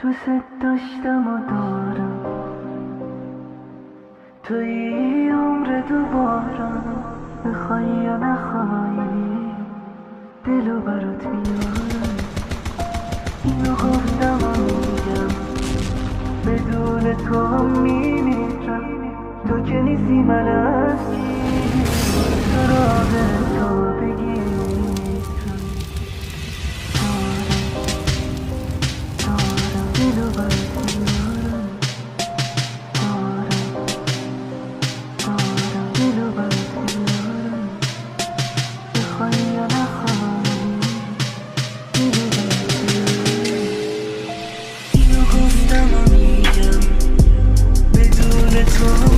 دوست داشتم و دارم توی عمر دوباره، بخوای یا نخوای دلو برات میارم. اینو گفتم و میگم بدون تو هم میمیرم. تو که نیستی من از کی سراغ تو بگیرم. دارم دلو برات میارم. دارم دلو برات میارم. بخوای یا نخوای دلو برات میارم. اینو گفتم و میگم بدون تو